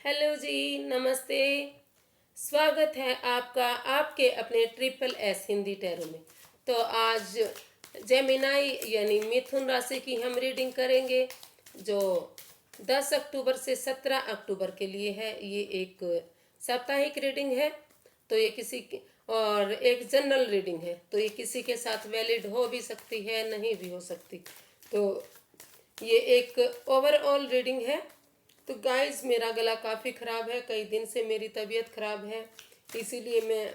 Hello जी, नमस्ते। स्वागत है आपका आपके अपने ट्रिपल एस हिंदी टैरो में। तो आज जेमिनाई यानी मिथुन राशि की हम रीडिंग करेंगे जो 10 अक्टूबर से 17 अक्टूबर के लिए है। ये एक साप्ताहिक रीडिंग है, तो ये किसी की और एक जनरल रीडिंग है, तो ये किसी के साथ वैलिड हो भी सकती है, नहीं भी हो सकती। तो ये एक ओवरऑल रीडिंग है। तो गाइस, मेरा गला काफ़ी ख़राब है, कई दिन से मेरी तबीयत ख़राब है, इसीलिए मैं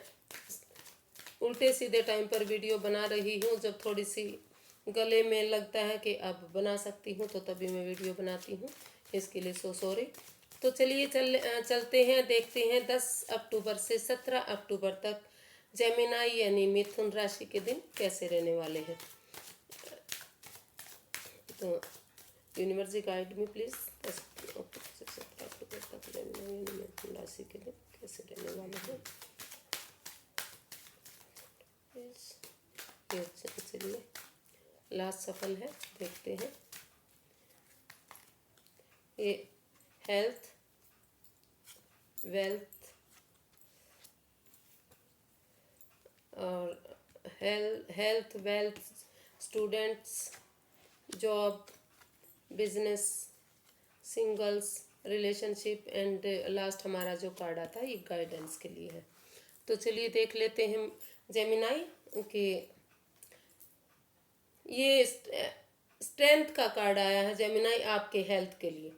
उल्टे सीधे टाइम पर वीडियो बना रही हूँ। जब थोड़ी सी गले में लगता है कि अब बना सकती हूँ तो तभी मैं वीडियो बनाती हूँ, इसके लिए सो सॉरी। तो चलिए चलते हैं, देखते हैं 10 अक्टूबर से 17 अक्टूबर तक जेमिनाई यानी मिथुन राशि के दिन कैसे रहने वाले हैं। तो यूनिवर्सिटी गाइड में प्लीज़ 10 अक्टूबर से 17 अक्टूबर तक जेमिनाई यानी मिथुन राशि के दिन कैसे रहने वाले हैं। चलिए, लास्ट सफल है, देखते हैं। ये हेल्थ, वेल्थ और health, wealth, students, job, business, singles, relationship and last हमारा जो कार्ड आता है ये गाइडेंस के लिए है। तो चलिए देख लेते हैं जेमिनाई कि ये स्ट्रेंथ का कार्ड आया है जेमिनाई आपके हेल्थ के लिए।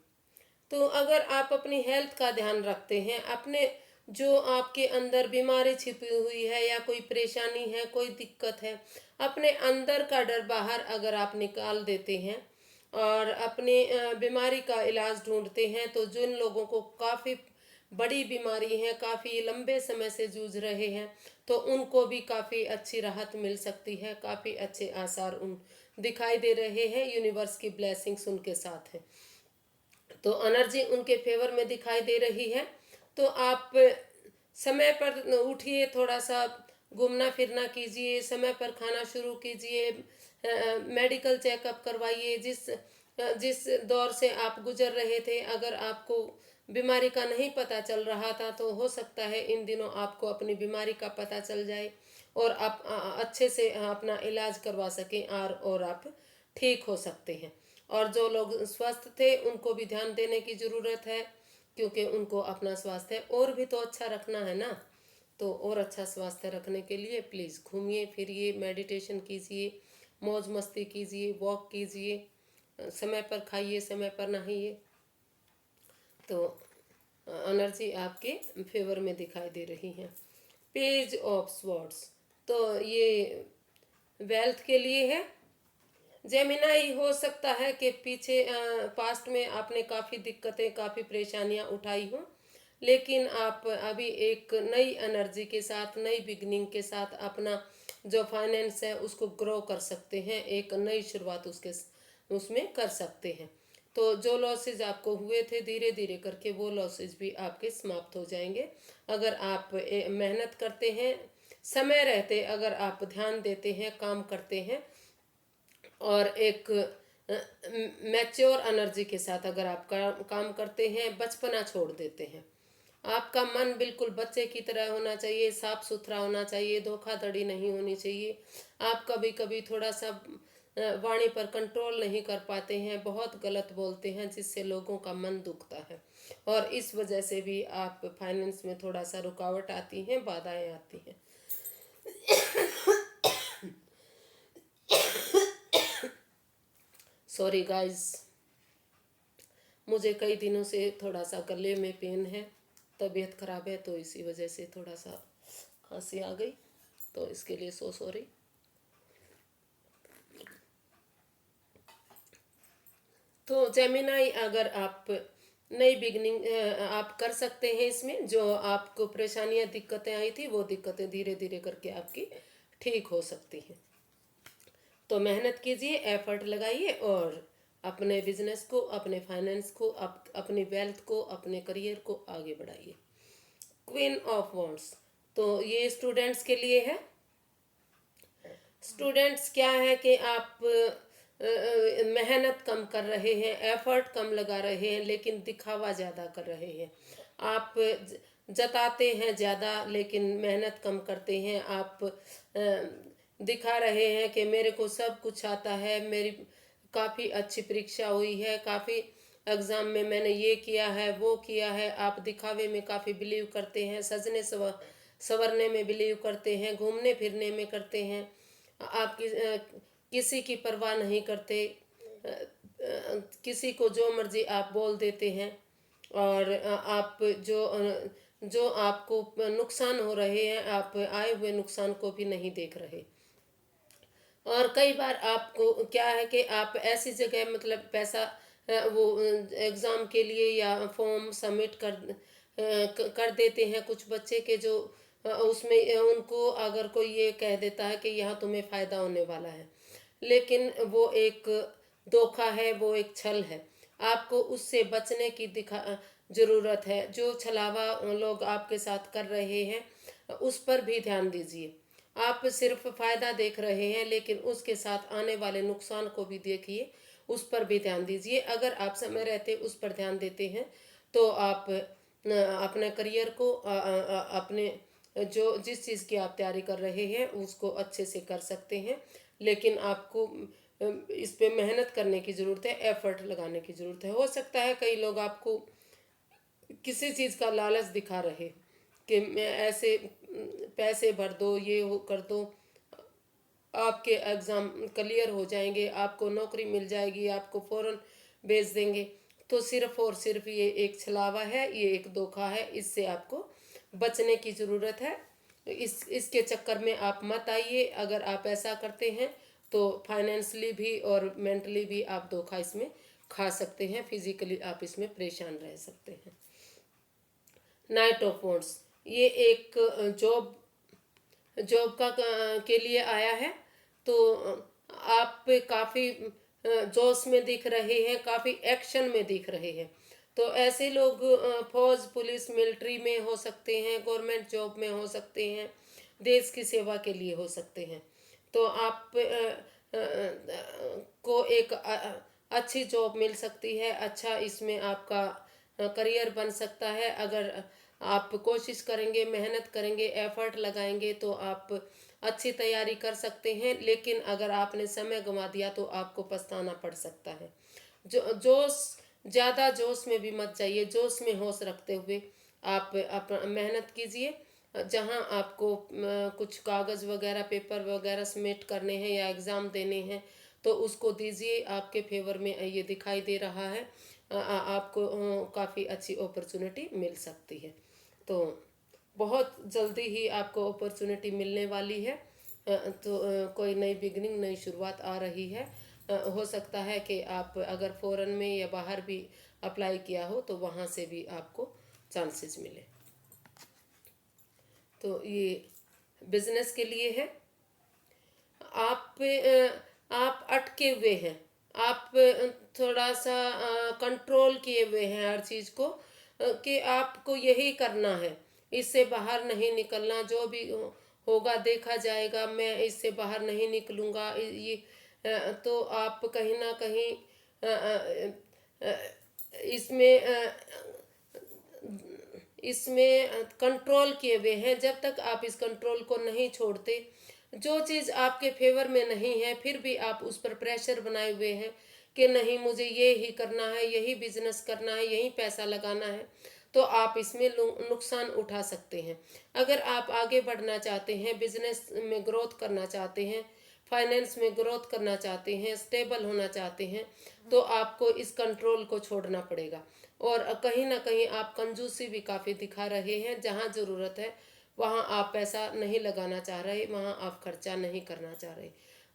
तो अगर आप अपनी हेल्थ का ध्यान रखते हैं, अपने जो आपके अंदर बीमारी छिपी हुई है या कोई परेशानी है, कोई दिक्कत है, अपने अंदर का डर बाहर अगर आप निकाल देते हैं और अपनी बीमारी का इलाज ढूंढते हैं, तो जिन लोगों को काफ़ी बड़ी बीमारी है, काफ़ी लंबे समय से जूझ रहे हैं, तो उनको भी काफ़ी अच्छी राहत मिल सकती है, काफ़ी अच्छे आसार उन दिखाई दे रहे हैं। यूनिवर्स की ब्लेसिंग्स उनके साथ है, तो एनर्जी उनके फेवर में दिखाई दे रही है। तो आप समय पर उठिए, थोड़ा सा घूमना फिरना कीजिए, समय पर खाना शुरू कीजिए, मेडिकल चेकअप करवाइए। जिस दौर से आप गुजर रहे थे, अगर आपको बीमारी का नहीं पता चल रहा था, तो हो सकता है इन दिनों आपको अपनी बीमारी का पता चल जाए और आप अच्छे से अपना इलाज करवा सकें और आप ठीक हो सकते हैं। और जो लोग स्वस्थ थे उनको भी ध्यान देने की ज़रूरत है, क्योंकि उनको अपना स्वास्थ्य और भी तो अच्छा रखना है ना। तो और अच्छा स्वास्थ्य रखने के लिए प्लीज़ घूमिए फिरिए, मेडिटेशन कीजिए, मौज मस्ती कीजिए, वॉक कीजिए, समय पर खाइए, समय पर नहाइए। तो एनर्जी आपके फेवर में दिखाई दे रही है। पेज ऑफ स्वॉर्ड्स, तो ये वेल्थ के लिए है। जेमिनाई, हो सकता है कि पीछे पास्ट में आपने काफ़ी दिक्कतें, काफ़ी परेशानियां उठाई हों, लेकिन आप अभी एक नई एनर्जी के साथ, नई बिगनिंग के साथ अपना जो फाइनेंस है उसको ग्रो कर सकते हैं, एक नई शुरुआत उसमें कर सकते हैं। तो जो लॉसेज आपको हुए थे, धीरे धीरे करके वो लॉसेज भी आपके समाप्त हो जाएंगे। अगर आप मेहनत करते हैं, समय रहते अगर आप ध्यान देते हैं, काम करते हैं और एक मैच्योर एनर्जी के साथ अगर आप काम करते हैं, बचपना छोड़ देते हैं, आपका मन बिल्कुल बच्चे की तरह होना चाहिए, साफ सुथरा होना चाहिए, धोखाधड़ी नहीं होनी चाहिए। आप कभी कभी थोड़ा सा वाणी पर कंट्रोल नहीं कर पाते हैं, बहुत गलत बोलते हैं, जिससे लोगों का मन दुखता है और इस वजह से भी आप फाइनेंस में थोड़ा सा रुकावट आती है, बाधाएं आती हैं। सॉरी गाइस, मुझे कई दिनों से थोड़ा सा गले में पेन है, तबीयत खराब है, तो इसी वजह से थोड़ा सा खांसी आ गई, तो इसके लिए सो सॉरी। तो जेमिनाई, अगर आप नई बिगनिंग आप कर सकते हैं इसमें, जो आपको परेशानियां दिक्कतें आई थी वो दिक्कतें धीरे धीरे करके आपकी ठीक हो सकती हैं। तो मेहनत कीजिए, एफर्ट लगाइए और अपने बिजनेस को, अपने फाइनेंस को, अपनी वेल्थ को, अपने करियर को आगे बढ़ाइए। क्वीन ऑफ वॉन्ड्स, तो ये स्टूडेंट्स के लिए है। स्टूडेंट्स क्या है कि आप मेहनत कम कर रहे हैं, एफर्ट कम लगा रहे हैं, लेकिन दिखावा ज़्यादा कर रहे हैं। आप जताते हैं ज़्यादा लेकिन मेहनत कम करते हैं। आप दिखा रहे हैं कि मेरे को सब कुछ आता है, मेरी काफ़ी अच्छी परीक्षा हुई है, काफ़ी एग्ज़ाम में मैंने ये किया है, वो किया है। आप दिखावे में काफ़ी बिलीव करते हैं, सजने संवरने में बिलीव करते हैं, घूमने फिरने में करते हैं। आप किसी की परवाह नहीं करते। किसी को जो मर्जी आप बोल देते हैं। और आप जो आपको नुकसान हो रहे हैं, आप आए हुए नुकसान को भी नहीं देख रहे। और कई बार आपको क्या है कि आप ऐसी जगह मतलब पैसा वो एग्ज़ाम के लिए या फॉर्म सबमिट कर देते हैं कुछ बच्चे के जो उसमें उनको अगर कोई ये कह देता है कि यहाँ तुम्हें फ़ायदा होने वाला है, लेकिन वो एक धोखा है, वो एक छल है। आपको उससे बचने की ज़रूरत है। जो छलावा लोग आपके साथ कर रहे हैं उस पर भी ध्यान दीजिए। आप सिर्फ फायदा देख रहे हैं लेकिन उसके साथ आने वाले नुकसान को भी देखिए, उस पर भी ध्यान दीजिए। अगर आप समय रहते उस पर ध्यान देते हैं तो आप अपने करियर को अपने जो जिस चीज़ की आप तैयारी कर रहे हैं उसको अच्छे से कर सकते हैं। लेकिन आपको इस पे मेहनत करने की ज़रूरत है, एफर्ट लगाने की ज़रूरत है। हो सकता है कई लोग आपको किसी चीज़ का लालच दिखा रहे कि मैं ऐसे पैसे भर दो, ये हो कर दो, आपके एग्ज़ाम क्लियर हो जाएंगे, आपको नौकरी मिल जाएगी, आपको फ़ौरन भेज देंगे। तो सिर्फ और सिर्फ ये एक छलावा है, ये एक धोखा है। इससे आपको बचने की ज़रूरत है। इसके चक्कर में आप मत आइए। अगर आप ऐसा करते हैं तो फाइनेंशियली भी और मेंटली भी आप धोखा इसमें खा सकते हैं, फिजिकली आप इसमें परेशान रह सकते हैं। नाइट ऑफ वॉन्ड्स ये एक जॉब जॉब का के लिए आया है। तो आप काफ़ी जोश में दिख रहे हैं, काफ़ी एक्शन में दिख रहे हैं। तो ऐसे लोग फौज, पुलिस, मिलिट्री में हो सकते हैं, गवर्नमेंट जॉब में हो सकते हैं, देश की सेवा के लिए हो सकते हैं। तो आप को एक अच्छी जॉब मिल सकती है, अच्छा इसमें आपका करियर बन सकता है। अगर आप कोशिश करेंगे, मेहनत करेंगे, एफर्ट लगाएंगे तो आप अच्छी तैयारी कर सकते हैं। लेकिन अगर आपने समय गंवा दिया तो आपको पछताना पड़ सकता है। जोश ज़्यादा जोश में भी मत जाइए, जोश में होश रखते हुए आप मेहनत कीजिए। जहां आपको कुछ कागज़ वगैरह, पेपर वगैरह सबमिट करने हैं या एग्ज़ाम देने हैं तो उसको दीजिए। आपके फेवर में ये दिखाई दे रहा है। आपको काफ़ी अच्छी अपॉर्चुनिटी मिल सकती है। तो बहुत जल्दी ही आपको अपॉर्चुनिटी मिलने वाली है। तो कोई नई बिगनिंग, नई शुरुआत आ रही है। हो सकता है कि आप अगर फॉरेन में या बाहर भी अप्लाई किया हो तो वहाँ से भी आपको चांसेस मिले। तो ये बिजनेस के लिए है। आप अटके हुए हैं, आप थोड़ा सा कंट्रोल किए हुए हैं हर चीज़ को, कि आपको यही करना है, इससे बाहर नहीं निकलना। जो भी होगा देखा जाएगा, मैं इससे बाहर नहीं निकलूँगा। ये तो आप कहीं ना कहीं इसमें इसमें कंट्रोल किए हुए हैं। जब तक आप इस कंट्रोल को नहीं छोड़ते, जो चीज़ आपके फेवर में नहीं है फिर भी आप उस पर प्रेशर बनाए हुए हैं कि नहीं मुझे ये ही करना है, यही बिजनेस करना है, यही पैसा लगाना है, तो आप इसमें नुकसान उठा सकते हैं। अगर आप आगे बढ़ना चाहते हैं, बिजनेस में ग्रोथ करना चाहते हैं, फाइनेंस में ग्रोथ करना चाहते हैं, स्टेबल होना चाहते हैं, तो आपको इस कंट्रोल को छोड़ना पड़ेगा। और कहीं ना कहीं आप कंजूसी भी काफ़ी दिखा रहे हैं। जहाँ ज़रूरत है वहाँ आप पैसा नहीं लगाना चाह रहे, वहाँ आप खर्चा नहीं करना चाह रहे।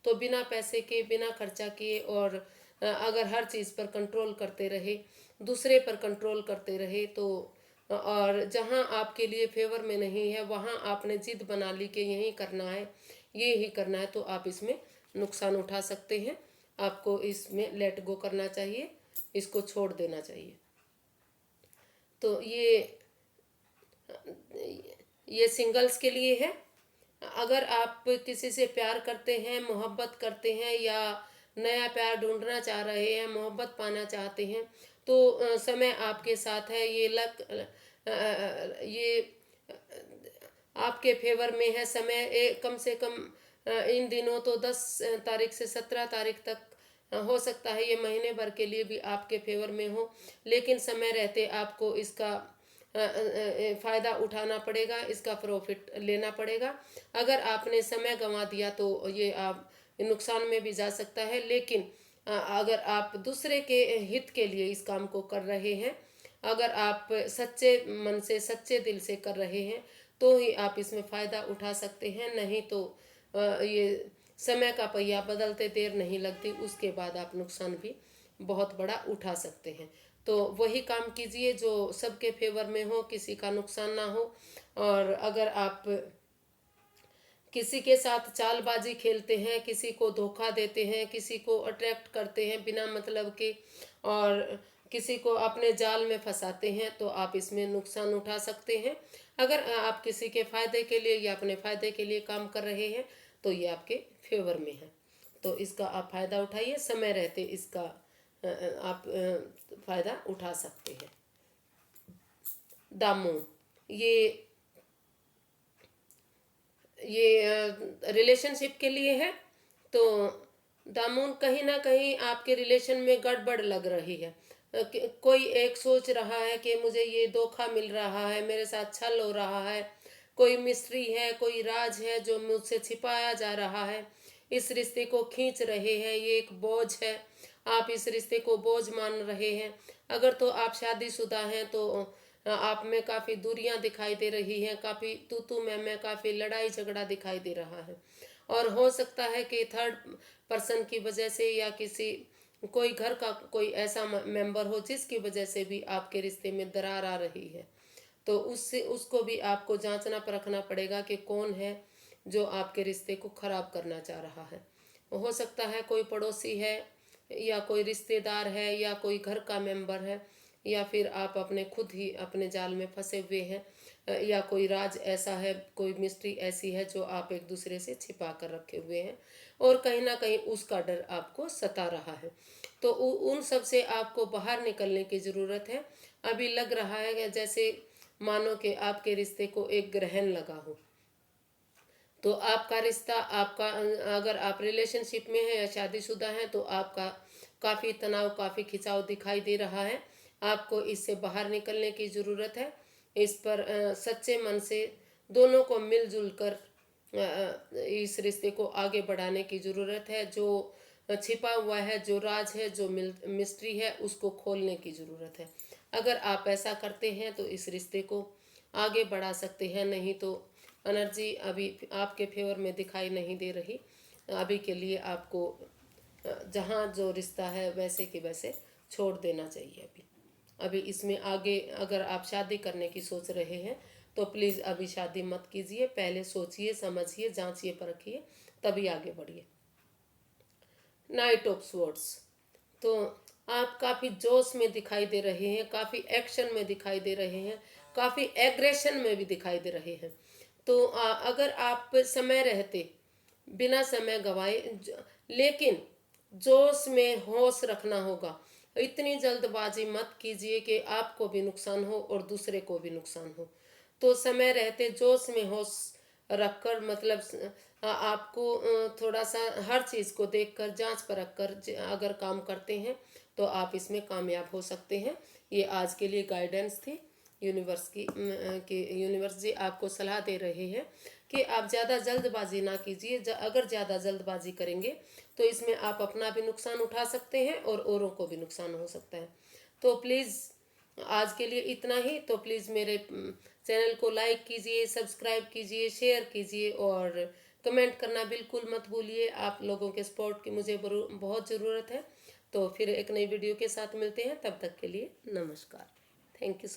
तो बिना पैसे के, बिना खर्चा किए और अगर हर चीज़ पर कंट्रोल करते रहे, दूसरे पर कंट्रोल करते रहे, तो और जहाँ आपके लिए फेवर में नहीं है वहाँ आपने जिद बना ली कि यही करना है, ये ही करना है, तो आप इसमें नुकसान उठा सकते हैं। आपको इसमें लेट गो करना चाहिए, इसको छोड़ देना चाहिए। तो ये सिंगल्स के लिए है। अगर आप किसी से प्यार करते हैं, मोहब्बत करते हैं या नया प्यार ढूंढना चाह रहे हैं, मोहब्बत पाना चाहते हैं, तो समय आपके साथ है। ये आपके फेवर में है। समय कम से कम इन दिनों तो 10 तारीख से 17 तारीख तक हो सकता है, ये महीने भर के लिए भी आपके फेवर में हो, लेकिन समय रहते आपको इसका फ़ायदा उठाना पड़ेगा, इसका प्रॉफिट लेना पड़ेगा। अगर आपने समय गंवा दिया तो ये आप नुकसान में भी जा सकता है। लेकिन अगर आप दूसरे के हित के लिए इस काम को कर रहे हैं, अगर आप सच्चे मन से सच्चे दिल से कर रहे हैं, तो ही आप इसमें फ़ायदा उठा सकते हैं। नहीं तो ये समय का पहिया बदलते देर नहीं लगती, उसके बाद आप नुकसान भी बहुत बड़ा उठा सकते हैं। तो वही काम कीजिए जो सबके फेवर में हो, किसी का नुकसान ना हो। और अगर आप किसी के साथ चालबाजी खेलते हैं, किसी को धोखा देते हैं, किसी को अट्रैक्ट करते हैं बिना मतलब के, और किसी को अपने जाल में फंसाते हैं, तो आप इसमें नुकसान उठा सकते हैं। अगर आप किसी के फायदे के लिए या अपने फायदे के लिए काम कर रहे हैं, तो ये आपके फेवर में है। तो इसका आप फायदा उठाइए, समय रहते इसका आप फायदा उठा सकते हैं। दामू, ये रिलेशनशिप के लिए है। तो दामून कहीं ना कहीं आपके रिलेशन में गड़बड़ लग रही है। कोई एक सोच रहा है कि मुझे ये धोखा मिल रहा है, मेरे साथ छल हो रहा है, कोई मिस्ट्री है, कोई राज है जो मुझसे छिपाया जा रहा है। इस रिश्ते को खींच रहे हैं, ये एक बोझ है, आप इस रिश्ते को बोझ मान रहे हैं। अगर तो आप शादीशुदा हैं तो आप में काफ़ी दूरियां दिखाई दे रही हैं, काफ़ी तू तू मैं काफ़ी लड़ाई झगड़ा दिखाई दे रहा है। और हो सकता है कि थर्ड पर्सन की वजह से या किसी कोई घर का कोई ऐसा मेंबर हो जिसकी वजह से भी आपके रिश्ते में दरार आ रही है। तो उससे उसको भी आपको जांचना परखना पड़ेगा कि कौन है जो आपके रिश्ते को खराब करना चाह रहा है। हो सकता है कोई पड़ोसी है, या कोई रिश्तेदार है, या कोई घर का मेंबर है, या फिर आप अपने खुद ही अपने जाल में फंसे हुए हैं, या कोई राज ऐसा है, कोई मिस्ट्री ऐसी है जो आप एक दूसरे से छिपा कर रखे हुए हैं, और कहीं ना कहीं उसका डर आपको सता रहा है। तो उन सब से आपको बाहर निकलने की ज़रूरत है। अभी लग रहा है कि जैसे मानो कि आपके रिश्ते को एक ग्रहण लगा हो। तो आपका रिश्ता, आपका अगर आप रिलेशनशिप में हैं या शादीशुदा हैं, तो आपका काफ़ी तनाव, काफ़ी खिंचाव दिखाई दे रहा है। आपको इससे बाहर निकलने की ज़रूरत है। इस पर सच्चे मन से दोनों को मिलजुल कर इस रिश्ते को आगे बढ़ाने की ज़रूरत है। जो छिपा हुआ है, जो राज है, जो मिस्ट्री है, उसको खोलने की ज़रूरत है। अगर आप ऐसा करते हैं तो इस रिश्ते को आगे बढ़ा सकते हैं। नहीं तो एनर्जी अभी आपके फेवर में दिखाई नहीं दे रही। अभी के लिए आपको जहाँ जो रिश्ता है वैसे के वैसे छोड़ देना चाहिए। अभी इसमें आगे अगर आप शादी करने की सोच रहे हैं तो प्लीज़ अभी शादी मत कीजिए। पहले सोचिए, समझिए, जांचिए, परखिए, तभी आगे बढ़िए। नाइट ऑफ स्वॉर्ड्स, तो आप काफ़ी जोश में दिखाई दे रहे हैं, काफ़ी एक्शन में दिखाई दे रहे हैं, काफ़ी एग्रेशन में भी दिखाई दे रहे हैं। तो अगर आप समय रहते बिना समय गवाए लेकिन जोश में होश रखना होगा। इतनी जल्दबाजी मत कीजिए कि आपको भी नुकसान हो और दूसरे को भी नुकसान हो। तो समय रहते जोश में होश रखकर, मतलब आपको थोड़ा सा हर चीज़ को देखकर, जांच परख कर अगर काम करते हैं तो आप इसमें कामयाब हो सकते हैं। ये आज के लिए गाइडेंस थी। यूनिवर्स जी आपको सलाह दे रहे हैं कि आप ज़्यादा जल्दबाजी ना कीजिए। अगर ज़्यादा जल्दबाजी करेंगे तो इसमें आप अपना भी नुकसान उठा सकते हैं और औरों को भी नुकसान हो सकता है। तो प्लीज़ आज के लिए इतना ही। तो प्लीज़ मेरे चैनल को लाइक कीजिए, सब्सक्राइब कीजिए, शेयर कीजिए, और कमेंट करना बिल्कुल मत भूलिए। आप लोगों के सपोर्ट की मुझे बहुत ज़रूरत है। तो फिर एक नई वीडियो के साथ मिलते हैं, तब तक के लिए नमस्कार। Thank you so